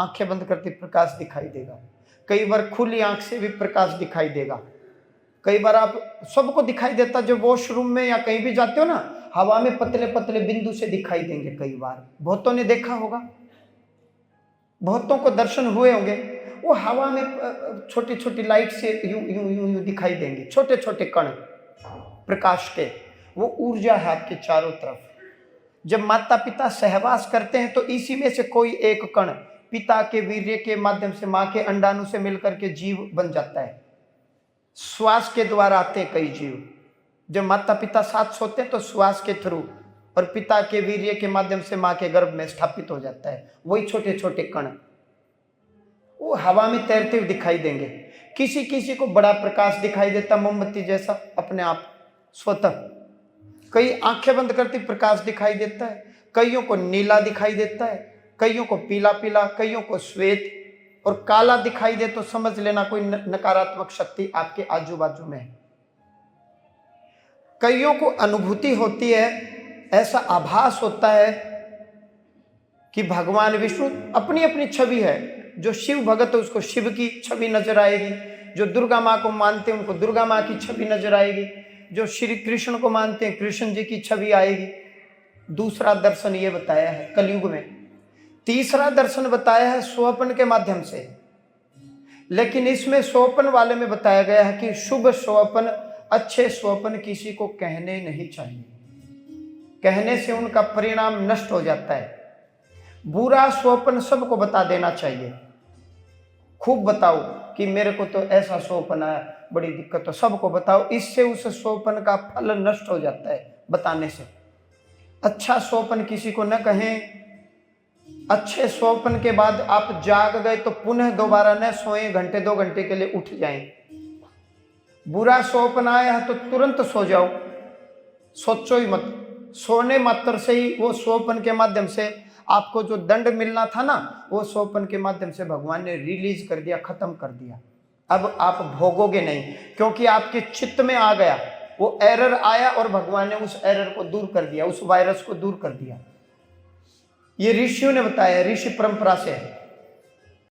आंखें बंद करते प्रकाश दिखाई देगा, कई बार खुली आंख से भी प्रकाश दिखाई देगा, कई बार आप सबको दिखाई देता। जब वॉशरूम में या कहीं भी जाते हो ना, हवा में पतले पतले बिंदु से दिखाई देंगे। कई बार बहुतों ने देखा होगा, बहुतों को दर्शन हुए होंगे। वो हवा में छोटी छोटी लाइट से यूं यूं यूं यूं दिखाई देंगे, छोटे छोटे कण प्रकाश के। वो ऊर्जा है आपके चारों तरफ। जब माता पिता सहवास करते हैं तो इसी में से कोई एक कण पिता के वीर्य के माध्यम से, मां के अंडाणु से मिलकर के जीव बन जाता है। श्वास के द्वारा आते हैं कई जीव। जब माता पिता साथ सोते हैं तो श्वास के थ्रू और पिता के वीर्य के माध्यम से मां के गर्भ में स्थापित हो जाता है। वही छोटे छोटे कण वो हवा में तैरते हुए दिखाई देंगे। किसी किसी को बड़ा प्रकाश दिखाई देता, मोमबत्ती जैसा अपने आप स्वतः। कई आंखें बंद करती प्रकाश दिखाई देता है, कईयों को नीला दिखाई देता है, कईयों को पीला पीला, कईयों को श्वेत और काला दिखाई दे तो समझ लेना कोई नकारात्मक शक्ति आपके आजू बाजू में है। कईयों को अनुभूति होती है, ऐसा आभास होता है कि भगवान विष्णु अपनी अपनी छवि है। जो शिव भगत है उसको शिव की छवि नजर आएगी, जो दुर्गा माँ को मानते हैं उनको दुर्गा माँ की छवि नजर आएगी, जो श्री कृष्ण को मानते हैं कृष्ण जी की छवि आएगी। दूसरा दर्शन ये बताया है कलयुग में। तीसरा दर्शन बताया है स्वप्न के माध्यम से, लेकिन इसमें स्वप्न वाले में बताया गया है कि शुभ स्वप्न, अच्छे स्वप्न किसी को कहने नहीं चाहिए, कहने से उनका परिणाम नष्ट हो जाता है। बुरा स्वप्न सबको बता देना चाहिए, खूब बताओ कि मेरे को तो ऐसा स्वप्न आया, बड़ी दिक्कत हो, सबको बताओ। इससे उस स्वप्न का फल नष्ट हो जाता है बताने से। अच्छा स्वप्न किसी को न कहें। अच्छे स्वप्न के बाद आप जाग गए तो पुनः दोबारा न सोएं, घंटे 2 घंटे के लिए उठ जाएं। बुरा स्वप्न आया है तो तुरंत सो जाओ, सोचो ही मत। सोने मात्र से ही वो स्वप्न के माध्यम से आपको जो दंड मिलना था ना, वो स्वप्न के माध्यम से भगवान ने रिलीज कर दिया, खत्म कर दिया। अब आप भोगोगे नहीं, क्योंकि आपके चित्त में आ गया, वो एरर आया और भगवान ने उस एरर को दूर कर दिया, उस वायरस को दूर कर दिया। ये ऋषियों ने बताया, ऋषि परंपरा से है।